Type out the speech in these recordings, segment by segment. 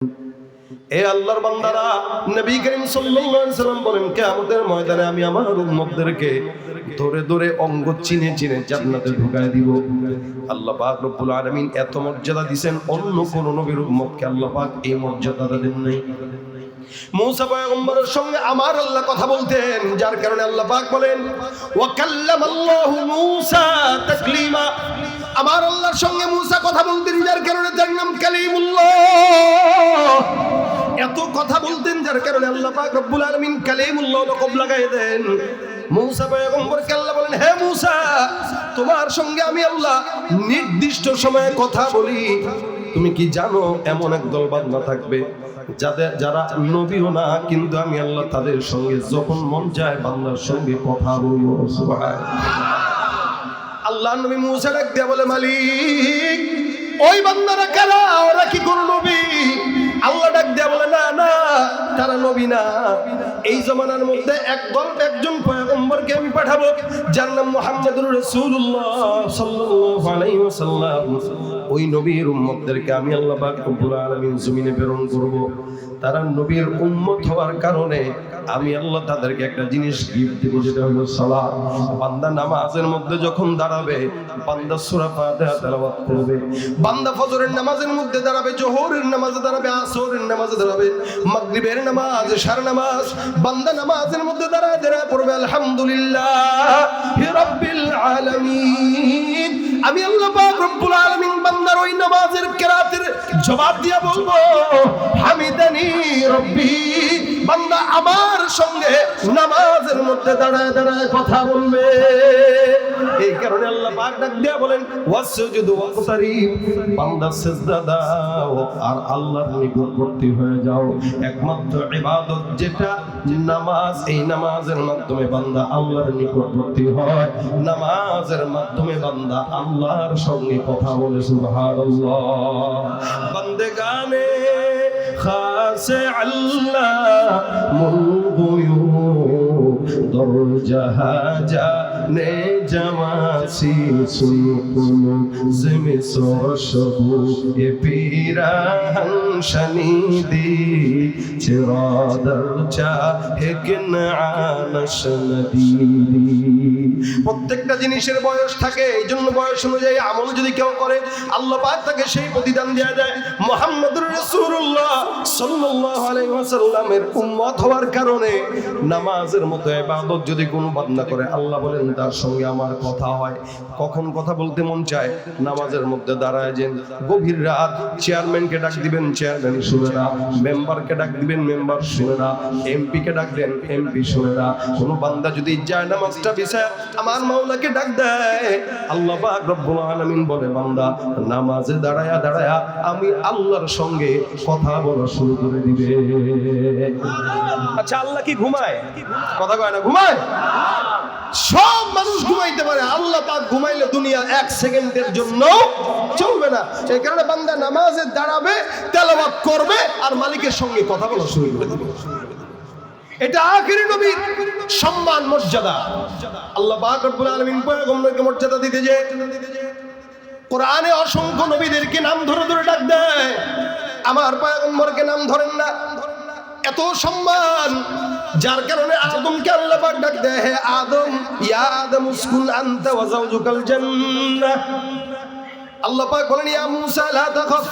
এ আল্লাহর বান্দারা, নবী করিম সাল্লাল্লাহু আলাইহি ওয়াসাল্লাম বলেন, কিয়ামতের ময়দানে আমি আমার উম্মতদেরকে ধরে ধরে অঙ্গ চিনে চিনে জান্নাতে ঢুকায় দিব। আল্লাহ পাক রব্বুল আলামিন এত মর্যাদা দিবেন, অন্য কোন নবীর উম্মতকে আল্লাহ পাক এই মর্যাদা দেন নাই। মুসা পয়গম্বরের সঙ্গে আমার আল্লাহ কথা বলতেন, যার কারণে আল্লাহ পাক বলেন ওয়া কাল্লামাল্লাহু মুসা তাকলিমা। আমার আল্লাহর সঙ্গে মুসা কথা বলতেন, যার কারণে তার নাম কালিমুল্লাহ। এত কথা বলতেন যার কারণে আল্লাহ পাক রব্বুল আলামিন কালিমুল্লাহ লকব লাগায় দেন। মুসা পয়গম্বরকে আল্লাহ বলেন, হে মুসা, তোমার সঙ্গে আমি আল্লাহ নির্দিষ্ট সময়ে কথা বলি। তুমি কি জানো এমন একদল বান্দা থাকবে যারা নবীও না, কিন্তু আমি আল্লাহ তাদের সঙ্গে যখন মন চায় বান্দার সঙ্গে কথা বলবো। সুবহানাল্লাহ। আল্লাহ নবী মুসা ডাক দিয়া বলে, মালিক, ওই বান্দারা কারা? ওরা কি কোন নবী? আল্লাহ ডাক দিয়া বলে, না না, তারা নবী না। এই জমানার মধ্যে একজন পয়গম্বরকে আমি পাঠাবো, যার নাম মুহাম্মদুর রাসূলুল্লাহ সাল্লাল্লাহু আলাইহি ওয়াসাল্লাম। ওই নবীর উম্মতদেরকে আমি আল্লাহ পাক রব্বুল আলামিন জমিনে প্রেরণ করব। তারা নবীর উম্মত হওয়ার কারণে আমি আল্লাহ তাদেরকে একটা জিনিস গিফট দেব, যেটা হলো সালাত। বান্দা নামাজের মধ্যে যখন দাঁড়াবে, বান্দা সূরা ফাতিহা তেলাওয়াত করবে। বান্দা ফজরের নামাজের মধ্যে দাঁড়াবে, জোহরের নামাজে দাঁড়াবে, আসরের নামাজে দাঁড়াবে, মাগরিবের নামাজ, এশার নামাজ। বান্দা নামাজের মধ্যে দাঁড়ায় পড়বে আলহামদুলিল্লাহি রাব্বিল আলামিন। আমি আল্লাহ পাক রব্বুল আলামিন বান্দার ওই নামাজের কিরাতের জবাব দিয়া বলবো, হামিদানি রব্বি। বান্দা আমার সঙ্গে নামাজের মধ্যে দাঁড়ায় দাঁড়ায় কথা বলবে। এই কারণে আল্লাহ পাক ডাক দিয়া বলেন, ওয়াসজুদু ওয়াকতারিব। বান্দা সিজদা দাও আর আল্লাহর নিকটবর্তী হয়ে যাও। একমাত্র ইবাদত যেটা নামাজ, এই নামাজের মাধ্যমে বান্দা আল্লাহর নিকটবর্তী হয়। নামাজের মাধ্যমে বান্দা আল্লাহর সঙ্গে কথা বলে। সুবহানাল্লাহ। বান্দেগানে খাসে আল্লাহ মুগয়ু দরজাহা জানে জামাসি সুকুম জমি সরশবু এ পিরাহন শনিদি চিরাদার চা হেকিন আনশ নদী। প্রত্যেকটা জিনিসের বয়স থাকে, এই জন্য বয়স অনুযায়ী আমল যদি কেউ করে আল্লাহ পাক তাকে সেই প্রতিদান দেয়া যায়। মুহাম্মদুর রাসূলুল্লাহ সাল্লাল্লাহু আলাইহি ওয়াসাল্লামের উম্মত হওয়ার কারণে নামাজের মতো ইবাদত যদি কোনো বান্দা করে, আল্লাহ বলেন তার সঙ্গে আমার কথা হয়। কখন কথা বলতে মন চায়? নামাজের মধ্যে দাঁড়ায় যেন। গভীর রাত চেয়ারম্যানকে ডাক দিবেন, চেয়ারম্যান শুনে না। মেম্বারকে ডাক দিবেন, মেম্বার শুনে না। এমপিকে ডাক দেন, এমপি শুনে না। কোনো বান্দা যদি যায় নামাজটা বিছায় আমার মাওলাকে ডাক দেয়, আল্লাহ পাক রব্বুল আলামিন বলে, বান্দা নামাজে দাঁড়ায়া দাঁড়ায়া আমি আল্লাহর সঙ্গে কথা বলা শুরু করে দিবে। আচ্ছা, আল্লাহ কি ঘুমায়? কথা কয় না, ঘুমায়? সব মানুষ ঘুমাইতে পারে, আল্লাহ পাক ঘুমাইলে দুনিয়া এক সেকেন্ডের জন্য চলবে না। এই কারণে বান্দা নামাজে দাঁড়াবে, তেলাওয়াত করবে আর মালিকের সঙ্গে কথা বলা শুরু করে দিবে। এটা আখিরি নবীর সম্মান, মর্যাদা। আল্লাহ পাক রব্বুল আলামিন পয়গম্বরকে মর্যাদা দিতে যে কোরআনে অসংখ্য নবীদেরকে নাম ধরে ধরে ডাক দেয়, আমার পয়গম্বরকে নাম ধরেন না। এত সম্মান, যার কারণে আদমকে আল্লাহ পাক ডাক দেয়, হে আদম, ইয়া আদম উসকুন আনতা ওয়া যাওজুকাল জান্নাহ। আল্লাহ পাক বলেন, ইয়া মূসা লা তাখাফ।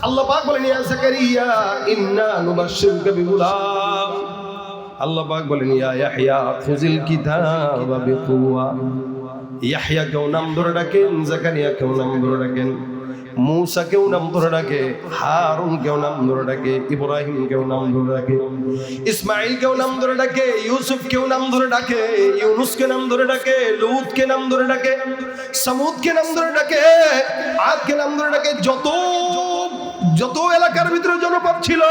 আল্লাহ পাক বলেন, ইয়া যাকারিয়া ইন্না নুবাশশিরুকা বিগুলাম। আল্লাহ পাক বলেন, ইয়া ইয়াহইয়া খুযিল কিতাবা বিকুওয়া। ইয়াহইয়া কেউ নাম ধরে ডাকেন, যাকারিয়া কেউ নাম ধরে ডাকেন, মূসা কেউ নাম ধরে ডাকে, হারুন কেউ নাম ধরে ডাকে, ইব্রাহিম কেউ নাম ধরে ডাকে, ইসমাইল কেউ নাম ধরে ডাকে, ইউসুফ কেউ নাম ধরে ডাকে, ইউনুস কে নাম ধরে ডাকে, লূত কে নাম ধরে ডাকে, সামুদ কে নাম ধরে ডাকে, আদ কে নাম ধরে ডাকে। যত এলাকার ভিতরে জনপদ ছিল,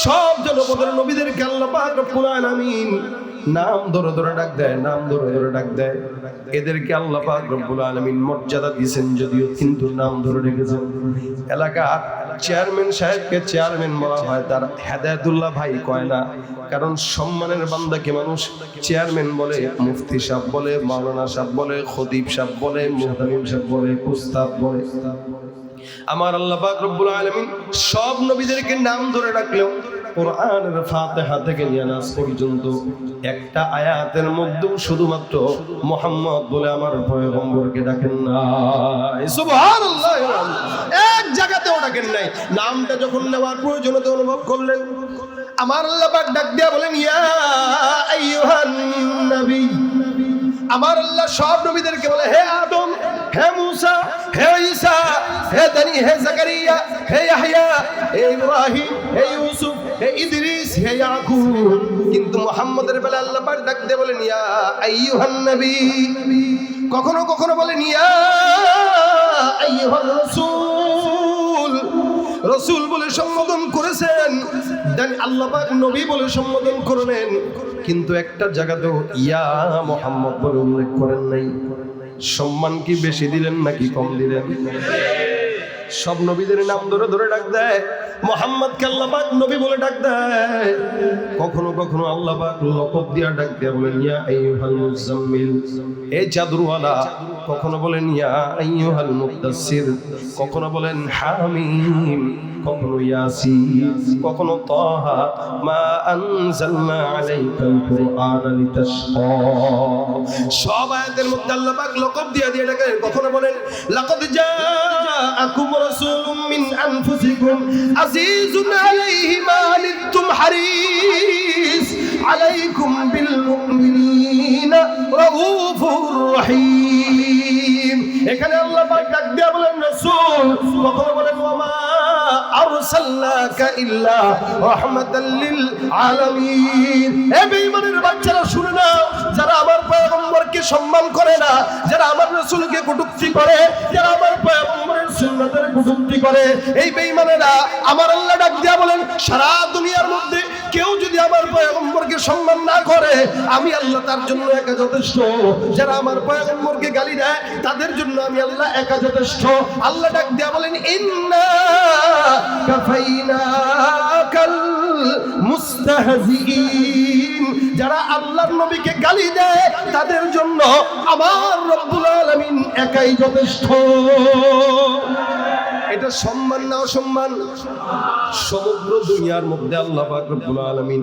সব জনপদের নবীদেরকে আল্লাহ পাক রব্বুল আলামিন নাম ধরে ধরে ডাক দেয়, নাম ধরে ধরে ডাক দেয়। এদেরকে আল্লাহ পাক রব্বুল আলামিন মর্যাদা দিয়েছেন, যদিও কিন্তু নাম ধরে রেখেছেন। এলাকার চেয়ারম্যান সাহেবকে চেয়ারম্যান বলা হয়, তার হেদায়েতুল্লাহ ভাই কয় না। কারণ সম্মানের বান্দাকে মানুষ চেয়ারম্যান বলে, মুফতি সাহেব বলে, মাওলানা সাহেব বলে, খতিব সাহেব বলে, মুহতামিম সাহেব বলে, উস্তাদ বলে। আমার আল্লাহ পাক রব্বুল আলামিন সব নবীদেরকে নাম ধরে রাখলেও কোরআনের ফাতিহা থেকে নিয়ে নাস পর্যন্ত একটা আয়াতের মধ্যে শুধুমাত্র মুহাম্মদ বলে আমার পয়গম্বরকে ডাকেন না। সুবহানাল্লাহ, এক জায়গাতেও ডাকেন নাই। নামটা যখন নেওয়ার প্রয়োজনীয়তা অনুভব করলেন, আমার আল্লাহ পাক ডাক দিয়া বলেন ইয়া আইয়ুহান নবী। আমার আল্লাহ সব নবীদেরকে বলে হে আদম, হে মুসা, হে ঈসা, হে দানি, হে জাকারিয়া, হে ইয়াহইয়া, হে ইব্রাহিম, হে ইউসুফ, হে ইদ্রিস, হে ইয়াকুব। কিন্তু মুহাম্মদের বেলা আল্লাহ পাক ডাক দিয়ে বলেন ইয়া আইয়ুহান নবী। কখনো কখনো বলেন ইয়া আইয়ুহার রাসূল। রাসূল বলে সম্বোধন করেছেন, জানি আল্লাহ পাক নবী বলে সম্বোধন করলেন, কিন্তু একটা জায়গাতেও ইয়া মুহাম্মদ বলে উল্লেখ করেন নাই। সম্মান কি বেশি দিলেন নাকি কম দিলেন? সব নবীদের নাম ধরে ধরে ডাক দেয়, মুহাম্মদকে আল্লাহ পাক নবী বলে ডাক দেয়। কখনো কখনো আল্লাহ পাক লকব দিয়া ডাক দেয়া বলেন ইয়া আইয়ুহাল মুজাম্মিল, এই চাদরওয়ালা। কখনো বলেন ইয়া আইয়ুহাল মুদাসসির, কখনো বলেন হামিম, কখনো ইয়াসিন, কখনো তাহা মা আনজালনা আলাইকাল কুরআনা লিতাশকা। সব আয়াতের মধ্যে আল্লাহ পাক লকব দিয়া দিয়ে ডাকেন। কখনো বলেন লাকাদ জাআকুম রাসূলুম মিন আনফুসিকুম আজিজুন আলাইহি মা আনিতুম হারিস আলাইকুম বিল মুমিনিনা রাউফুর রহিম। এখানে আল্লাহ পাক ডাক দিয়া বলেন রাসূল, কখনো বলেন ওয়ামা আরসালনাকা ইল্লা রাহমাতাল লিল আলামিন। এ বেঈমানের বাচ্চারা শুনে নাও, যারা আমার পয়গম্বরকে সম্মান করে না, যারা আমার রাসূলকে কটূক্তি করে, যারা আমার পয়গম্বরের সুন্নাতের কটূক্তি করে, এই বেঈমানেরা আমার আল্লাহ ডাক দিয়া বলেন সারা দুনিয়ার মধ্যে কেউ যদি আমার পয়গম্বরকে সম্মান না করে, আমি আল্লাহ তার জন্য একা যথেষ্ট। যারা আমার পয়গম্বরকে গালি দেয়, তাদের জন্য আমি আল্লাহ একা যথেষ্ট। আল্লাহ ডাক দিয়া বলেন ইন্না কাফাইনাকাল মুস্তাহজিইন। যারা আল্লাহর নবীকে গালি দেয়, তাদের জন্য আমার রব্বুল আলামিন একাই যথেষ্ট। এটা সম্মান না অসম্মান? সমগ্র দুনিয়ার মধ্যে আল্লাহ পাক রব্বুল আলামিন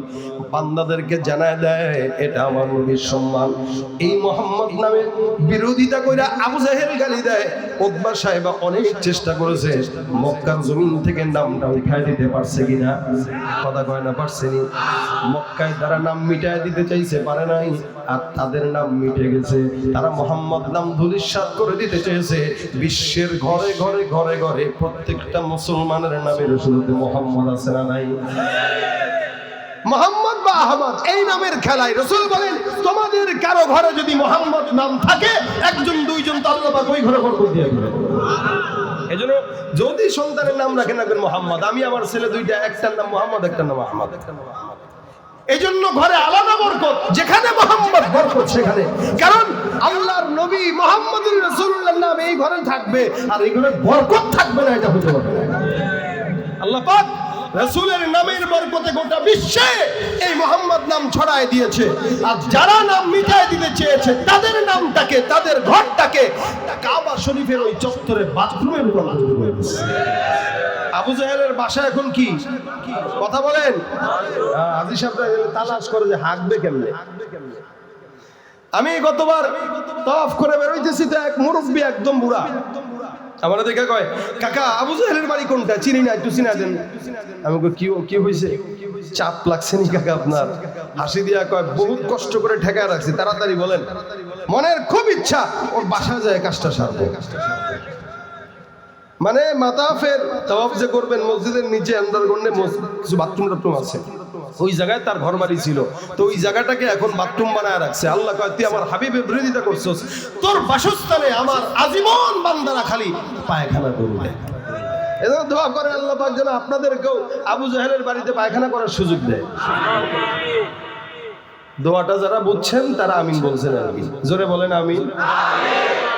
বান্দাদেরকে জানায় দেয় এটা আমার নবীর সম্মান। এই মুহাম্মদ নামের বিরোধিতা কইরা আবু জাহেল গালি দেয়। উতবা সাহেবা অনেক চেষ্টা করেছে মক্কার জমিন থেকে নামটা উঠায় দিতে পারছে কিনা? কথা কয় না পারছেনি। মক্কায় তারা নাম মিটায় দিতে চাইছে, পারে নাই। আর তাদের নাম মিটে গেছে। তারা মুহাম্মদ নাম ধূলিসাৎ করে দিতে চেয়েছে। বিশ্বের ঘরে ঘরে ঘরে ঘরে প্রত্যেকটা মুসলমানের নামের শুরুতে মুহাম্মদ আছে না নাই? মুহাম্মদ বা আহমদ এই নামের খেলায় রাসূল বলেন তোমাদের কারো ঘরে যদি মুহাম্মদ নাম থাকে, একজন দুইজন তো আল্লাহ পাক ওই ঘরে বরকত দিয়ে দিবেন। এজন্য যদি সন্তানের নাম রাখেন না মুহাম্মদ, আমি আমার ছেলে দুইটা, একটার নাম মুহাম্মদ, একটার নাম আহমদ। এজন্য ঘরে আলাদা বরকত, যেখানে মুহাম্মদ বরকত সেখানে। কারণ আল্লাহর নবী মুহাম্মদুর রাসূলুল্লাহর নাম এই ঘরে থাকবে, আর এই ঘরে বরকত থাকবে না, এটা হতে পারে না। আল্লাহ পাক রাসূলের নামের বরকতে গোটা বিশ্বে এই মুহাম্মদ নাম ছড়ায় দিয়েছে। আর যারা নাম মিটায় দিতে চেয়েছে, তাদের নামটাকে, তাদের ঘরটাকে কাবা শরীফের ওই চত্বরে বাথরুমে রূপান্তরিত করে দিয়েছে। আবু জাহেলের বাসা এখন কি কথা বলেন? আজি সাহেবরা তালাশ করে যে হাঁকবে কেমনে। আমি গতবার তওয়াফ করে বেরোইতেছি, তো এক মুরব্বী একদম বুড়া আমার দেখে কয় কাকা আবু জাহেলের বাড়ি কোনটা? চিনি না, একটু চিনা দেন। আমি কই কি হয়েছে? চাপ লাগছে নি কাকা আপনার? হাসি দিয়া কয় বহুত কষ্ট করে ঠেকায় রাখছি, তাড়াতাড়ি বলেন। মনের খুব ইচ্ছা ওর বাসা যায় কাজটা সারবো। মানে মাতাফের তাওয়াফ যে করবেন, মসজিদের নিচে আন্ডারগ্রাউন্ডে বাথরুম টাথরুম আছে, ওই জায়গায় তার ঘর বাড়ি ছিল। তো ওই জায়গাটাকে এখন বাথরুম বানায় রাখছে। আল্লাহ কয় তুই আমার হাবিবের বিরোধিতা করছস, তোর বাসস্থানে আমার আজীবন বান্দারা খালি পায়খানা করবে। এজন্য দোয়া করেন আল্লাহ পাক যেন আপনাদেরকেও আবু জাহেলের বাড়িতে পায়খানা করার সুযোগ দেয়। দোয়াটা যারা বুঝছেন তারা আমিন বলছেন। আমিন জোরে বলেন আমিন।